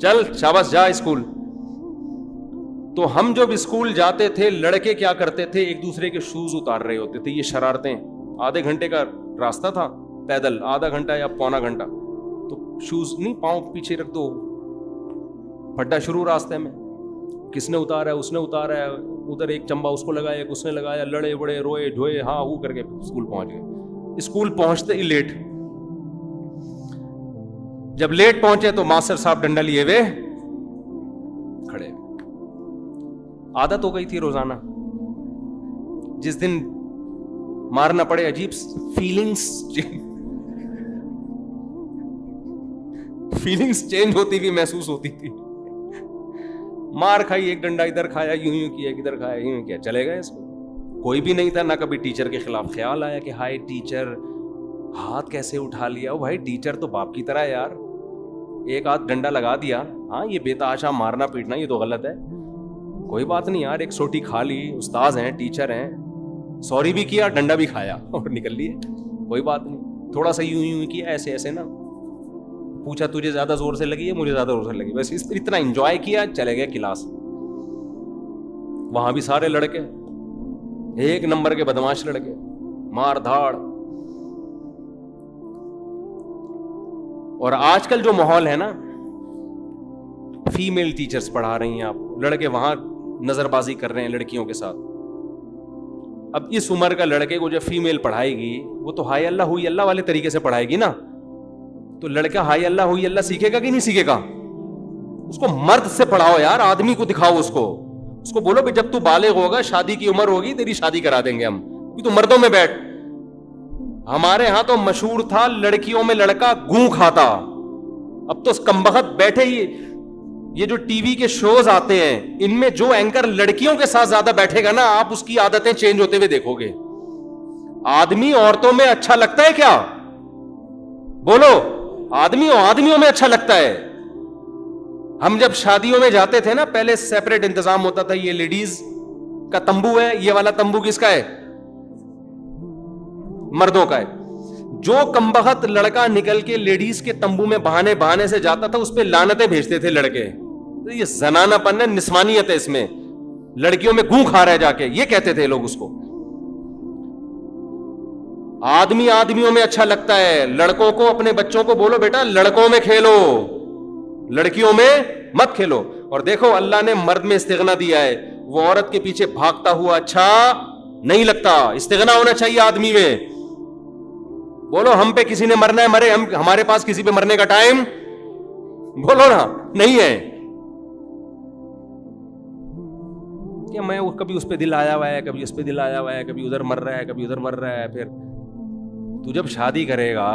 چل شاباش جا اسکول. تو ہم جب اسکول جاتے تھے لڑکے کیا کرتے تھے, ایک دوسرے کے شوز اتار رہے ہوتے تھے. یہ شرارتیں, آدھے گھنٹے کا راستہ تھا پیدل, آدھا گھنٹہ یا پونا گھنٹہ, تو شوز نہیں, پاؤں پیچھے رکھ دو, پھڈا شروع راستے میں, کس نے اتارا ہے, اس نے اتارا ہے, ادھر ایک چمبا اس کو لگایا, ایک اس نے لگایا, لڑے بڑے, روئے ڈھوئے, ہاں ہو کر کے اسکول پہنچ گئے. اسکول پہنچتے ہی لیٹ. جب لیٹ پہنچے تو ماسٹر صاحب ڈنڈا لیے ہوئے کھڑے. عادت ہو گئی تھی روزانہ, جس دن مارنا پڑے عجیب فیلنگز چینج ہوتی بھی محسوس ہوتی تھی. مار کھائی, ایک ڈنڈا ادھر کھایا, یوں کیا, ادھر کھایا, یوں کیا, چلے گئے. اس کو کوئی بھی نہیں تھا, نہ کبھی ٹیچر کے خلاف خیال آیا کہ ہائے ٹیچر, ہاتھ کیسے اٹھا لیا. بھائی ٹیچر تو باپ کی طرح ہے یار, ایک ہاتھ ڈنڈا لگا دیا, ہاں یہ بے تحاشا مارنا پیٹنا یہ تو غلط ہے, کوئی بات نہیں یار, ایک سوٹی کھا لی, استاذ ہیں, ٹیچر ہیں, سوری بھی کیا, ڈنڈا بھی کھایا اور نکل لیے, کوئی بات نہیں. تھوڑا سا یوں کیا, ایسے ایسے نا, پوچھا تجھے زیادہ زور سے لگی ہے, مجھے زیادہ زور سے لگی, بس اتنا انجوائے کیا, چلے گئے کلاس. وہاں بھی سارے لڑکے ایک نمبر کے بدماش لڑکے, مار دھاڑ. اور آج کل جو ماحول ہے نا, فیمیل ٹیچرز پڑھا رہی ہیں آپ, لڑکے وہاں نظر بازی کر رہے ہیں لڑکیوں کے ساتھ. اب اس عمر کا لڑکے کو جب فیمیل پڑھائے گی, وہ تو ہائے اللہ ہوئی اللہ والے طریقے سے پڑھائے گی نا, تو لڑکا ہائے اللہ ہوئی اللہ سیکھے گا کہ نہیں سیکھے گا. اس کو مرد سے پڑھاؤ یار, آدمی کو دکھاؤ, اس کو بولو کہ جب تو بالغ ہوگا, شادی کی عمر ہوگی, تیری شادی کرا دیں گے ہم, تو مردوں میں بیٹھ. ہمارے ہاں تو مشہور تھا لڑکیوں میں لڑکا گوں کھاتا. اب تو کمبخت بیٹھے ہی, یہ جو ٹی وی کے شوز آتے ہیں ان میں جو اینکر لڑکیوں کے ساتھ زیادہ بیٹھے گا نا, آپ اس کی عادتیں چینج ہوتے ہوئے دیکھو گے. آدمی عورتوں میں اچھا لگتا ہے کیا؟ بولو, آدمیوں میں اچھا لگتا ہے. ہم جب شادیوں میں جاتے تھے نا, پہلے سیپریٹ انتظام ہوتا تھا, یہ لیڈیز کا تمبو ہے, یہ والا تمبو کس کا ہے؟ مردوں کا ہے. جو کمبخت لڑکا نکل کے لیڈیز کے تمبو میں بہانے سے جاتا تھا, اس پہ لعنتیں بھیجتے تھے لڑکے. یہ زنانہ پن ہے, نسوانیت ہے اس میں, لڑکیوں میں گوں کھا رہا ہے جا کے, یہ کہتے تھے لوگ اس کو. آدمیوں میں اچھا لگتا ہے. لڑکوں کو, اپنے بچوں کو بولو بیٹا لڑکوں میں کھیلو, لڑکیوں میں مت کھیلو. اور دیکھو اللہ نے مرد میں استغنا دیا ہے, وہ عورت کے پیچھے بھاگتا ہوا اچھا نہیں لگتا. استغنا ہونا چاہیے آدمی میں. بولو ہم پہ کسی نے مرنا ہے مرے, ہمارے پاس کسی پہ مرنے کا ٹائم بولو نا نہیں ہے. کہ میں کبھی اس پہ دل آیا ہوا ہے, کبھی اس پہ دل آیا ہوا ہے, کبھی ادھر مر رہا ہے, کبھی ادھر مر رہا ہے. پھر تو جب شادی کرے گا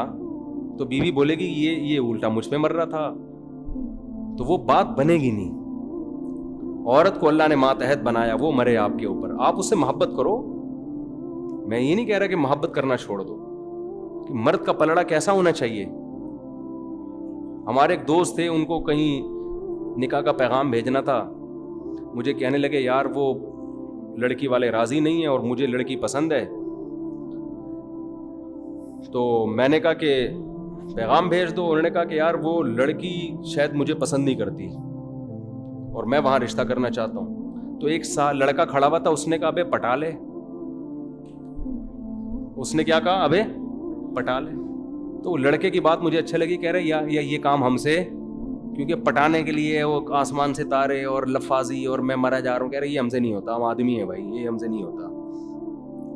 تو بیوی بولے گی یہ الٹا مجھ پہ مر رہا تھا, تو وہ بات بنے گی نہیں. عورت کو اللہ نے ماتحت بنایا, وہ مرے آپ کے اوپر, آپ اس سے محبت کرو. میں یہ نہیں کہہ رہا کہ محبت کرنا چھوڑ دو, کہ مرد کا پلڑا کیسا ہونا چاہیے. ہمارے ایک دوست تھے, ان کو کہیں نکاح کا پیغام بھیجنا تھا, مجھے کہنے لگے یار وہ لڑکی والے راضی نہیں ہیں اور مجھے لڑکی پسند ہے. تو میں نے کہا کہ پیغام بھیج دو. انہوں نے کہا کہ یار وہ لڑکی شاید مجھے پسند نہیں کرتی اور میں وہاں رشتہ کرنا چاہتا ہوں. تو ایک سال لڑکا کھڑا ہوا تھا, اس نے کہا ابے پٹا لے. اس نے کیا کہا, ابے پٹا لے. تو لڑکے کی بات مجھے اچھا لگی, کہہ رہے یا یہ کام ہم سے, کیونکہ پٹانے کے لیے وہ آسمان سے تارے اور لفاظی اور میں مرا جا رہا ہوں. کہہ رہے یہ ہم سے نہیں ہوتا, ہم آدمی ہیں بھائی, یہ ہم سے نہیں ہوتا.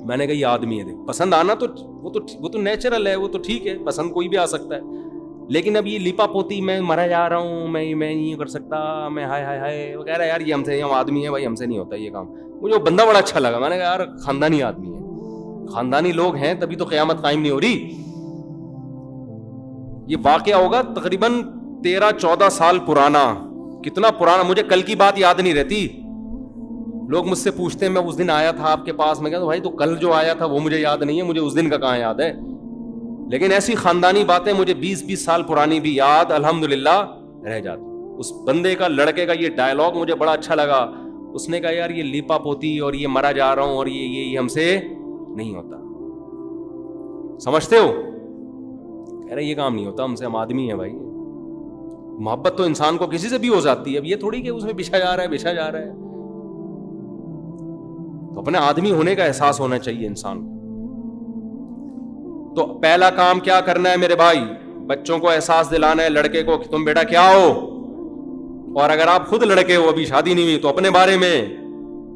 میں نے کہا یہ آدمی ہے, دیکھ پسند آنا تو وہ تو نیچرل ہے, وہ تو ٹھیک ہے, پسند کوئی بھی آ سکتا ہے. لیکن اب یہ لیپا پوتی میں مرا جا رہا ہوں, میں نہیں کر سکتا, میں ہائے وہ کہہ رہا ہے یار یہ ہم آدمی ہیں بھائی, ہم سے نہیں ہوتا یہ کام. مجھے وہ بندہ بڑا اچھا لگا. میں نے کہا یار خاندانی آدمی ہے, خاندانی لوگ ہیں تبھی تو قیامت قائم نہیں ہو رہی. یہ واقعہ ہوگا تقریباً 13-14 سال پرانا. کتنا پرانا مجھے کل کی بات یاد نہیں رہتی. لوگ مجھ سے پوچھتے ہیں میں اس دن آیا تھا آپ کے پاس, میں کہتا بھائی تو کل جو آیا تھا وہ مجھے یاد نہیں ہے, مجھے اس دن کا کہاں یاد ہے. لیکن ایسی خاندانی باتیں مجھے 20 سال پرانی بھی یاد الحمدللہ رہ جاتی. اس بندے کا, لڑکے کا یہ ڈائلاگ مجھے بڑا اچھا لگا. اس نے کہا یار یہ لیپا پوتی اور یہ مرا جا رہا ہوں اور یہ ہم سے نہیں ہوتا, سمجھتے ہو. کہہ رہے یہ کام نہیں ہوتا ہم سے, ہم آدمی ہیں بھائی. محبت تو انسان کو کسی سے بھی ہو جاتی ہے. اب یہ تھوڑی کہ اس میں بچھا جا رہا ہے. تو اپنے آدمی ہونے کا احساس ہونا چاہیے انسان کو. تو پہلا کام کیا کرنا ہے میرے بھائی؟ بچوں کو احساس دلانا ہے لڑکے کو کہ تم بیٹا کیا ہو. اور اگر آپ خود لڑکے ہو, ابھی شادی نہیں ہوئی, تو اپنے بارے میں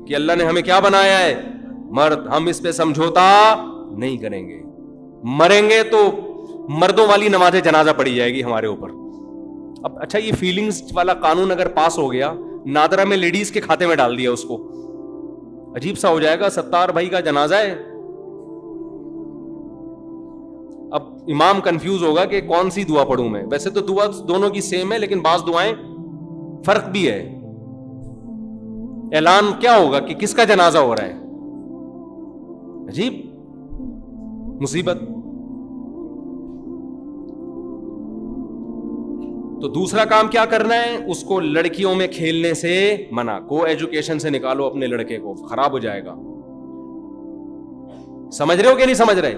کہ اللہ نے ہمیں کیا بنایا ہے, مرد. ہم اس پہ سمجھوتا نہیں کریں گے. مریں گے تو مردوں والی نماز جنازہ پڑی جائے گی ہمارے اوپر. اب اچھا, یہ فیلنگز والا قانون اگر پاس ہو گیا, نادرہ میں لیڈیز کے کھاتے میں ڈال دیا اس کو, عجیب سا ہو جائے گا. ستار بھائی کا جنازہ ہے, اب امام کنفیوز ہوگا کہ کون سی دعا پڑھوں میں. ویسے تو دعا دونوں کی سیم ہے, لیکن بعض دعائیں فرق بھی ہے. اعلان کیا ہوگا کہ کس کا جنازہ ہو رہا ہے؟ عجیب مصیبت. تو دوسرا کام کیا کرنا ہے؟ اس کو لڑکیوں میں کھیلنے سے منع. کو ایجوکیشن سے نکالو اپنے لڑکے کو, خراب ہو جائے گا. سمجھ رہے ہو کہ نہیں سمجھ رہے؟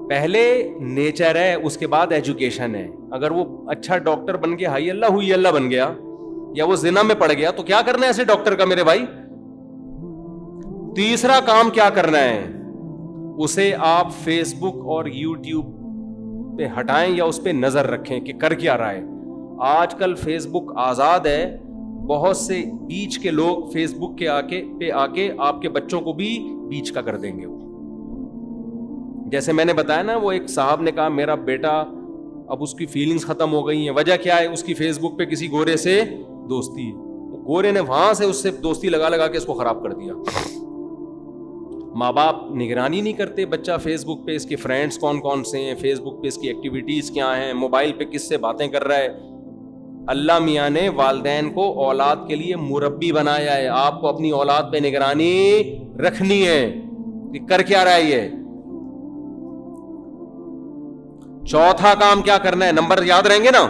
پہلے نیچر ہے, اس کے بعد ایجوکیشن ہے. اگر وہ اچھا ڈاکٹر بن کے ہائی اللہ ہوئی اللہ بن گیا, یا وہ زنا میں پڑ گیا, تو کیا کرنا ہے ایسے ڈاکٹر کا میرے بھائی؟ تیسرا کام کیا کرنا ہے؟ اسے آپ فیس بک اور یوٹیوب پہ ہٹائیں یا اس پہ نظر رکھیں کہ کر کیا رہا ہے. آج کل فیس بک آزاد ہے, بہت سے بیچ کے لوگ فیس بک کے آ کے آپ کے بچوں کو بھی بیچ کا کر دیں گے. جیسے میں نے بتایا نا, وہ ایک صاحب نے کہا میرا بیٹا, اب اس کی فیلنگز ختم ہو گئی ہیں. وجہ کیا ہے؟ اس کی فیس بک پہ کسی گورے سے دوستی, گورے نے وہاں سے اس سے دوستی لگا کے اس کو خراب کر دیا. ماں باپ نگرانی نہیں کرتے, بچہ فیس بک پہ اس کے فرینڈز کون کون سے ہیں, فیس بک پہ اس کی ایکٹیویٹیز کیا ہیں, موبائل پہ کس سے باتیں کر رہا ہے. اللہ میاں نے والدین کو اولاد کے لیے مربی بنایا ہے. آپ کو اپنی اولاد پہ نگرانی رکھنی ہے کہ کر کیا رہا ہے یہ. چوتھا کام کیا کرنا ہے؟ نمبر یاد رہیں گے نا.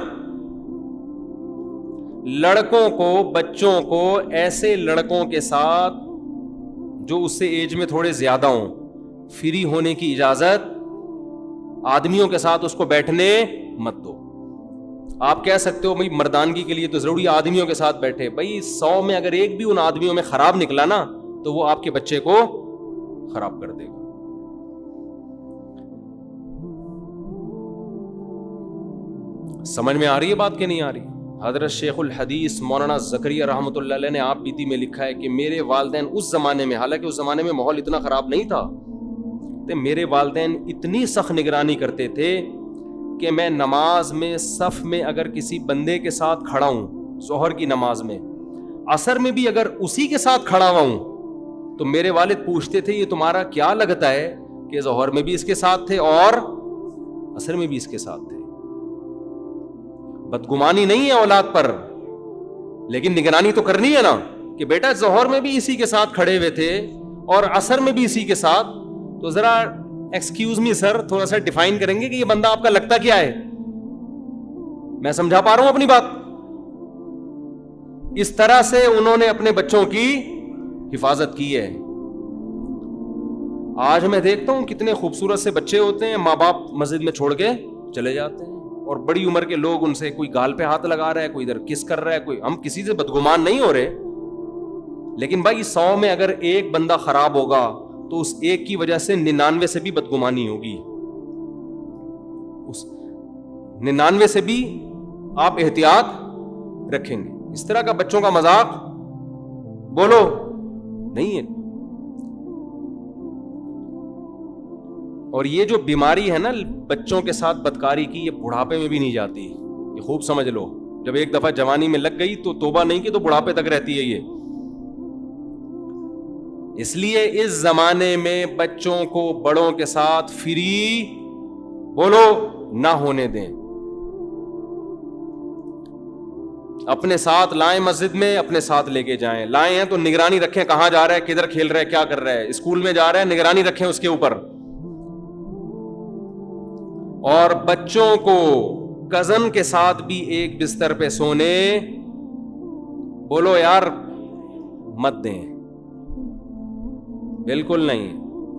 لڑکوں کو, بچوں کو ایسے لڑکوں کے ساتھ جو اس سے ایج میں تھوڑے زیادہ ہوں, فری ہونے کی اجازت. آدمیوں کے ساتھ اس کو بیٹھنے مت دو. آپ کہہ سکتے ہو بھائی مردانگی کے لیے تو ضروری آدمیوں کے ساتھ بیٹھے. بھائی 100 میں اگر ایک بھی ان آدمیوں میں خراب نکلا نا, تو وہ آپ کے بچے کو خراب کر دے گا. سمجھ میں آ رہی ہے بات کہ نہیں آ رہی؟ حضرت شیخ الحدیث مولانا زکریا رحمۃ اللہ علیہ نے آپ بیتی میں لکھا ہے کہ میرے والدین اس زمانے میں, حالانکہ اس زمانے میں ماحول اتنا خراب نہیں تھا, تو میرے والدین اتنی سخت نگرانی کرتے تھے کہ میں نماز میں صف میں اگر کسی بندے کے ساتھ کھڑا ہوں, ظہر کی نماز میں, عصر میں بھی اگر اسی کے ساتھ کھڑا ہوا ہوں, تو میرے والد پوچھتے تھے یہ تمہارا کیا لگتا ہے کہ ظہر میں بھی اس کے ساتھ تھے اور عصر میں بھی اس کے ساتھ تھے. بدگمانی نہیں ہے اولاد پر, لیکن نگرانی تو کرنی ہے نا کہ بیٹا ظہر میں بھی اسی کے ساتھ کھڑے ہوئے تھے اور عصر میں بھی اسی کے ساتھ. تو ذرا ایکسکیوز می سر, تھوڑا سا ڈیفائن کریں گے کہ یہ بندہ آپ کا لگتا کیا ہے؟ میں سمجھا پا رہا ہوں اپنی بات؟ اس طرح سے انہوں نے اپنے بچوں کی حفاظت کی ہے. آج میں دیکھتا ہوں کتنے خوبصورت سے بچے ہوتے ہیں, ماں باپ مسجد میں چھوڑ کے چلے جاتے ہیں, اور بڑی عمر کے لوگ ان سے کوئی گال پہ ہاتھ لگا رہا ہے, کوئی ادھر کس کر رہا ہے, کوئی. ہم کسی سے بدگمان نہیں ہو رہے, لیکن بھائی 100 میں اگر ایک بندہ خراب ہوگا تو اس ایک کی وجہ سے 99 سے بھی بدگمانی ہوگی. اس 99 سے بھی آپ احتیاط رکھیں گے. اس طرح کا بچوں کا مذاق بولو نہیں ہے. اور یہ جو بیماری ہے نا بچوں کے ساتھ بدکاری کی, یہ بڑھاپے میں بھی نہیں جاتی. یہ خوب سمجھ لو, جب ایک دفعہ جوانی میں لگ گئی تو توبہ نہیں کی تو بڑھاپے تک رہتی ہے یہ. اس لیے اس زمانے میں بچوں کو بڑوں کے ساتھ فری بولو نہ ہونے دیں. اپنے ساتھ لائیں, مسجد میں اپنے ساتھ لے کے جائیں. لائے ہیں تو نگرانی رکھیں کہاں جا رہا ہے, کدھر کھیل رہا ہے, کیا کر رہا ہے. اسکول میں جا رہا ہے, نگرانی رکھیں اس کے اوپر. اور بچوں کو کزن کے ساتھ بھی ایک بستر پہ سونے بولو یار مت دیں, بالکل نہیں.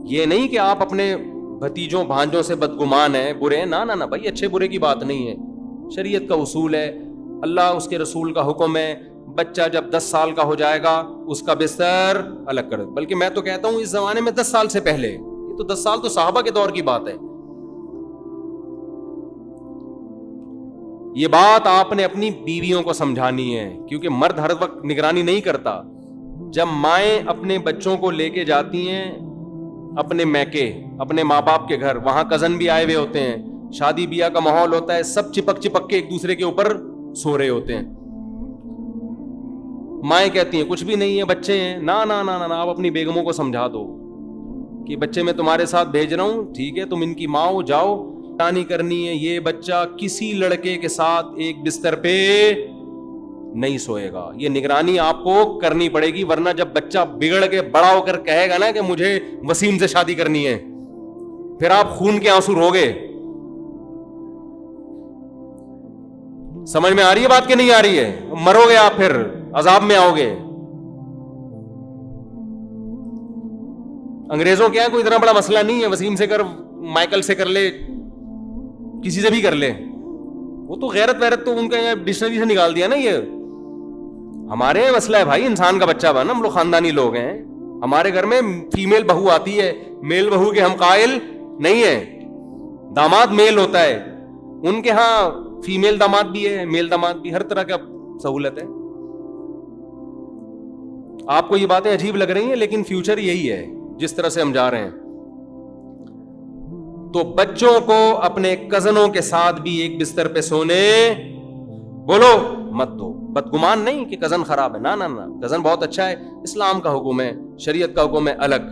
یہ نہیں کہ آپ اپنے بھتیجوں بھانجوں سے بدگمان ہیں, برے ہیں, نہ نہ بھائی, اچھے برے کی بات نہیں ہے. شریعت کا اصول ہے اللہ اس کے رسول کا حکم ہے بچہ جب 10 سال کا ہو جائے گا اس کا بستر الگ کر دو. بلکہ میں تو کہتا ہوں اس زمانے میں 10 سال سے پہلے, یہ تو 10 سال تو صحابہ کے دور کی بات ہے. یہ بات آپ نے اپنی بیویوں کو سمجھانی ہے, کیونکہ مرد ہر وقت نگرانی نہیں کرتا. جب مائیں اپنے بچوں کو لے کے جاتی ہیں اپنے میکے, اپنے ماں باپ کے گھر, وہاں کزن بھی آئے ہوئے ہوتے ہیں, شادی بیاہ کا ماحول ہوتا ہے, سب چپک چپک کے ایک دوسرے کے اوپر سو رہے ہوتے ہیں. مائیں کہتی ہیں کچھ بھی نہیں ہے, بچے ہیں. نا نا نا نا, آپ اپنی بیگموں کو سمجھا دو کہ بچے میں تمہارے ساتھ بھیج رہا ہوں, ٹھیک ہے, تم ان کی ماں ہو, جاؤ. نگرانی کرنی ہے, یہ بچہ کسی لڑکے کے ساتھ ایک بستر پہ نہیں سوئے گا. یہ نگرانی آپ کو کرنی پڑے گی, ورنہ جب بچہ بگڑ کے بڑا ہو کر کہے گا نا کہ مجھے وسیم سے شادی کرنی ہے, پھر آپ خون کے آنسو روگے. سمجھ میں آ رہی ہے بات کہ نہیں آ رہی ہے؟ مرو گے آپ, پھر عذاب میں آؤ گے. انگریزوں کیا کوئی اتنا بڑا مسئلہ نہیں ہے, وسیم سے کر, مائیکل سے کر لے, کسی سے بھی کر لے. وہ تو غیرت ویرت تو ان کا ڈکشنری سے نکال دیا نا. یہ ہمارے یہاں مسئلہ ہے بھائی, انسان کا بچہ بنا, ہم لوگ خاندانی لوگ ہیں. ہمارے گھر میں فیمیل بہو آتی ہے, میل بہو کے ہم قائل نہیں ہیں. داماد میل ہوتا ہے, ان کے ہاں فیمیل داماد بھی ہے, میل داماد بھی, ہر طرح کا سہولت ہے. آپ کو یہ باتیں عجیب لگ رہی ہیں, لیکن فیوچر یہی ہے جس طرح سے ہم جا رہے ہیں. تو بچوں کو اپنے کزنوں کے ساتھ بھی ایک بستر پہ سونے بولو مت دو. بدگمان نہیں کہ کزن خراب ہے, نا نا نا, کزن بہت اچھا ہے, اسلام کا حکم ہے, شریعت کا حکم ہے الگ.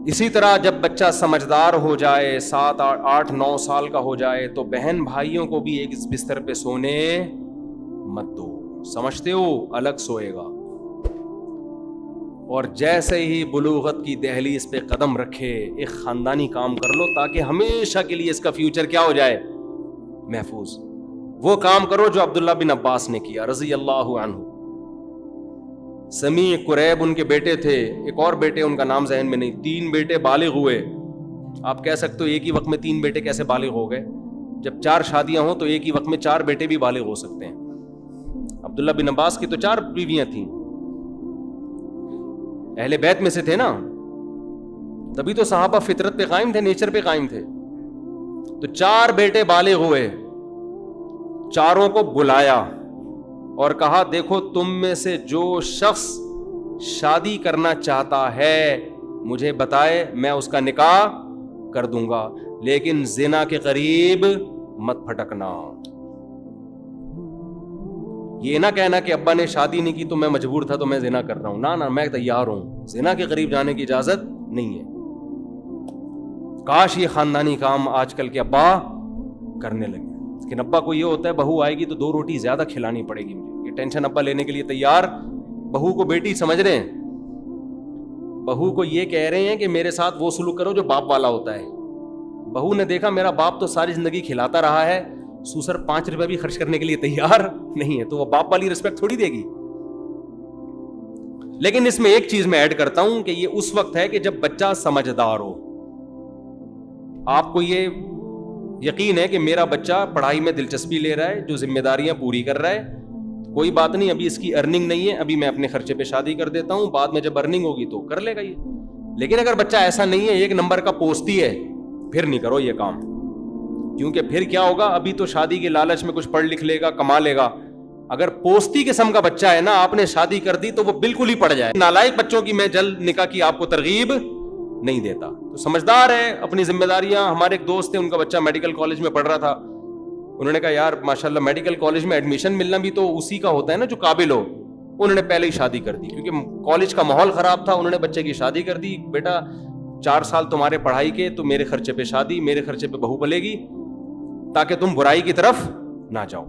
اسی طرح جب بچہ سمجھدار ہو جائے, 7 8 9 سال کا ہو جائے, تو بہن بھائیوں کو بھی ایک بستر پہ سونے مت دو. سمجھتے ہو, الگ سوئے گا. اور جیسے ہی بلوغت کی دہلیز پہ قدم رکھے, ایک خاندانی کام کر لو تاکہ ہمیشہ کے لیے اس کا فیوچر کیا ہو جائے, محفوظ. وہ کام کرو جو عبداللہ بن عباس نے کیا رضی اللہ عنہ. سمیع قریب ان کے بیٹے تھے, ایک اور بیٹے ان کا نام ذہن میں نہیں, 3 بیٹے بالغ ہوئے. آپ کہہ سکتے ہو ایک ہی وقت میں 3 بیٹے کیسے بالغ ہو گئے؟ جب 4 شادیاں ہوں تو ایک ہی وقت میں 4 بیٹے بھی بالغ ہو سکتے ہیں. عبداللہ بن عباس کی تو 4 بیویاں تھیں, اہل بیت میں سے تھے نا, تبھی تو صحابہ فطرت پہ قائم تھے, نیچر پہ قائم تھے. تو 4 بیٹے بالغ ہوئے, چاروں کو بلایا اور کہا دیکھو تم میں سے جو شخص شادی کرنا چاہتا ہے مجھے بتائے, میں اس کا نکاح کر دوں گا, لیکن زنا کے قریب مت پھٹکنا. یہ نہ کہنا کہ ابا نے شادی نہیں کی تو میں مجبور تھا تو میں زنا کر رہا ہوں. نا نا, میں تیار ہوں, زنا کے قریب جانے کی اجازت نہیں ہے. کاش یہ خاندانی کام آج کل کے ابا کرنے لگے. لیکن ابا کو یہ ہوتا ہے بہو آئے گی تو 2 روٹی زیادہ کھلانی پڑے گی مجھے, یہ ٹینشن ابا لینے کے لیے تیار. بہو کو بیٹی سمجھ رہے ہیں, بہو کو یہ کہہ رہے ہیں کہ میرے ساتھ وہ سلوک کرو جو باپ والا ہوتا ہے. بہو نے دیکھا میرا باپ تو ساری زندگی کھلاتا رہا ہے, سوسر 5 روپے بھی خرچ کرنے کے لیے تیار نہیں ہے, تو وہ باپ والی رسپیکٹ تھوڑی دے گی. لیکن اس میں ایک چیز میں ایڈ کرتا ہوں کہ یہ اس وقت ہے کہ جب بچہ سمجھدار ہو. آپ کو یہ یقین ہے کہ میرا بچہ پڑھائی میں دلچسپی لے رہا ہے, جو ذمہ داریاں پوری کر رہا ہے, کوئی بات نہیں, ابھی اس کی ارننگ نہیں ہے, ابھی میں اپنے خرچے پہ شادی کر دیتا ہوں, بعد میں جب ارننگ ہوگی تو کر لے گا یہ. لیکن اگر بچہ ایسا نہیں ہے, 1 نمبر کا پوستی ہے, پھر نہیں کرو یہ کام. کیونکہ پھر کیا ہوگا, ابھی تو شادی کے لالچ میں کچھ پڑھ لکھ لے گا, کما لے گا. اگر پوستی قسم کا بچہ ہے نا, آپ نے شادی کر دی تو وہ بالکل ہی پڑ جائے. نالائق بچوں کی میں جلد نکاح کی آپ کو ترغیب نہیں دیتا. تو سمجھدار ہے, اپنی ذمہ داریاں. ہمارے ایک دوست تھے, ان کا بچہ میڈیکل کالج میں پڑھ رہا تھا. انہوں نے کہا یار ماشاءاللہ میڈیکل کالج میں ایڈمیشن ملنا بھی تو اسی کا ہوتا ہے نا جو قابل ہو. انہوں نے پہلے ہی شادی کر دی, کیونکہ کالج کا ماحول خراب تھا. انہوں نے بچے کی شادی کر دی, بیٹا 4 سال تمہارے پڑھائی کے, تو میرے خرچے پہ شادی, میرے خرچے پہ بہو پلے گی, تاکہ تم برائی کی طرف نہ جاؤ.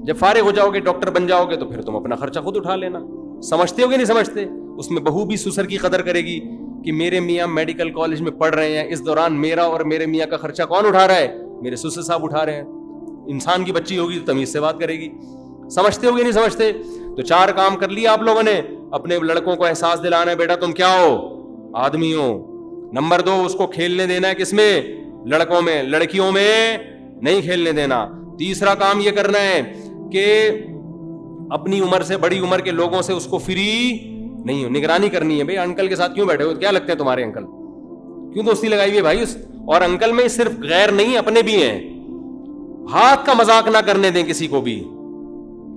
جب فارغ ہو جاؤ گے, ڈاکٹر بن جاؤ گے, تو پھر تم اپنا خرچہ خود اٹھا لینا. سمجھتے ہو کہ نہیں سمجھتے؟ اس میں بہو بھی سسر کی قدر کرے گی کہ میرے میاں میڈیکل کالج میں پڑھ رہے ہیں, اس دوران میرا اور میرے میاں کا خرچہ کون اٹھا رہا ہے؟ میرے سسر صاحب اٹھا رہے ہیں. انسان کی بچی ہوگی تو تمیز سے بات کرے گی. سمجھتے ہو کہ نہیں سمجھتے؟ تو 4 کام کر لیا آپ لوگوں نے. اپنے لڑکوں کو احساس دلانا ہے بیٹا تم کیا ہو, آدمی ہو. نمبر 2, اس کو کھیلنے دینا ہے کس میں؟ لڑکوں میں, لڑکیوں میں نہیں کھیلنے دینا. تیسرا کام یہ کرنا ہے کہ اپنی عمر سے بڑی عمر کے لوگوں سے اس کو فری نہیں ہو, نگرانی کرنی ہے. بھائی انکل کے ساتھ کیوں بیٹھے ہو, کیا لگتے ہیں تمہارے انکل, کیوں دوستی لگائی ہوئی ہے بھائی اس, اور انکل میں صرف غیر نہیں اپنے بھی ہیں. ہاتھ کا مذاق نہ کرنے دیں کسی کو بھی,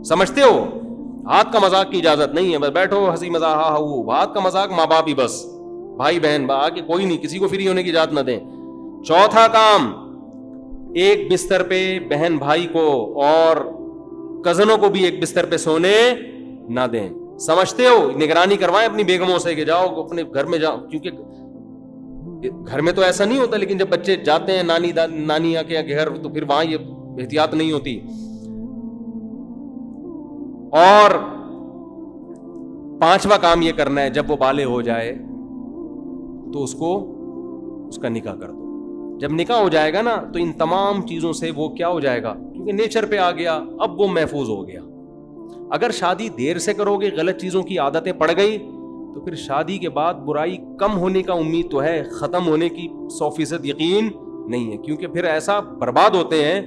سمجھتے ہو, ہاتھ کا مذاق کی اجازت نہیں ہے. بس بیٹھو ہنسی مذاق, ہاتھ کا مذاق ماں باپ ہی بس, بھائی بہن آگے کوئی نہیں, کسی کو فری ہونے کی اجازت نہ دیں. چوتھا کام, ایک بستر پہ بہن بھائی کو اور کزنوں کو بھی ایک بستر پہ سونے نہ دیں. سمجھتے ہو, نگرانی کروائیں اپنی بیگموں سے کہ جاؤ اپنے گھر میں جاؤ, کیونکہ گھر میں تو ایسا نہیں ہوتا, لیکن جب بچے جاتے ہیں نانی کے گھر تو پھر وہاں یہ احتیاط نہیں ہوتی. اور پانچواں کام یہ کرنا ہے, جب وہ بالغ ہو جائے تو اس کا نکاح کر دو. جب نکاح ہو جائے گا نا تو ان تمام چیزوں سے وہ کیا ہو جائے گا, کیونکہ نیچر پہ آ گیا, اب وہ محفوظ ہو گیا. اگر شادی دیر سے کرو گے, غلط چیزوں کی عادتیں پڑ گئی, تو پھر شادی کے بعد برائی کم ہونے کا امید تو ہے, ختم ہونے کی 100% یقین نہیں ہے, کیونکہ پھر ایسا برباد ہوتے ہیں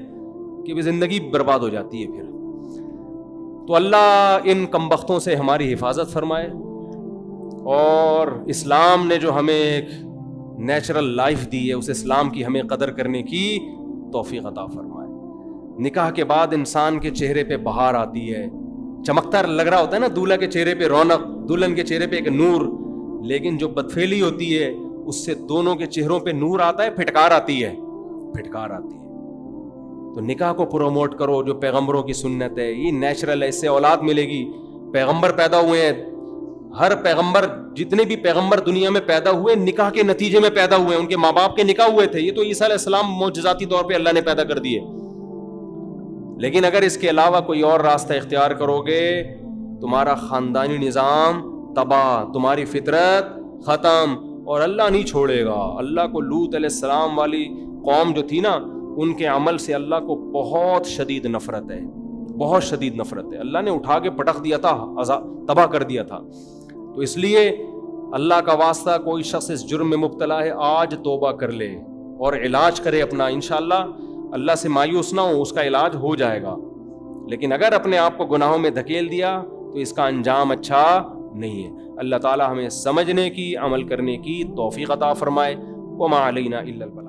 کہ زندگی برباد ہو جاتی ہے پھر. تو اللہ ان کمبختوں سے ہماری حفاظت فرمائے, اور اسلام نے جو ہمیں ایک نیچرل لائف دی ہے, اس اسلام کی ہمیں قدر کرنے کی توفیق عطا فرمائے. نکاح کے بعد انسان کے چہرے پہ بہار آتی ہے, چمکتا لگ رہا ہوتا ہے نا, دولہا کے چہرے پہ رونق, دلہن کے چہرے پہ ایک نور. لیکن جو بدفعلی ہوتی ہے اس سے دونوں کے چہروں پہ نور آتا ہے, پھٹکار آتی ہے. تو نکاح کو پروموٹ کرو, جو پیغمبروں کی سنت ہے, یہ نیچرل ہے, اس سے اولاد ملے گی. پیغمبر پیدا ہوئے ہیں, ہر پیغمبر, جتنے بھی پیغمبر دنیا میں پیدا ہوئے نکاح کے نتیجے میں پیدا ہوئے, ان کے ماں باپ کے نکاح ہوئے تھے. یہ تو عیسیٰ علیہ السلام معجزاتی طور پہ اللہ نے پیدا کر دیے. لیکن اگر اس کے علاوہ کوئی اور راستہ اختیار کرو گے, تمہارا خاندانی نظام تباہ, تمہاری فطرت ختم, اور اللہ نہیں چھوڑے گا. اللہ کو لوط علیہ السلام والی قوم جو تھی نا, ان کے عمل سے اللہ کو بہت شدید نفرت ہے, بہت شدید نفرت ہے. اللہ نے اٹھا کے پٹک دیا تھا, تباہ کر دیا تھا. تو اس لیے اللہ کا واسطہ, کوئی شخص اس جرم میں مبتلا ہے, آج توبہ کر لے اور علاج کرے اپنا. انشاءاللہ اللہ سے مایوس نہ ہو, اس کا علاج ہو جائے گا. لیکن اگر اپنے آپ کو گناہوں میں دھکیل دیا تو اس کا انجام اچھا نہیں ہے. اللہ تعالی ہمیں سمجھنے کی, عمل کرنے کی توفیق عطا فرمائے. وما علینا الا البلاغ.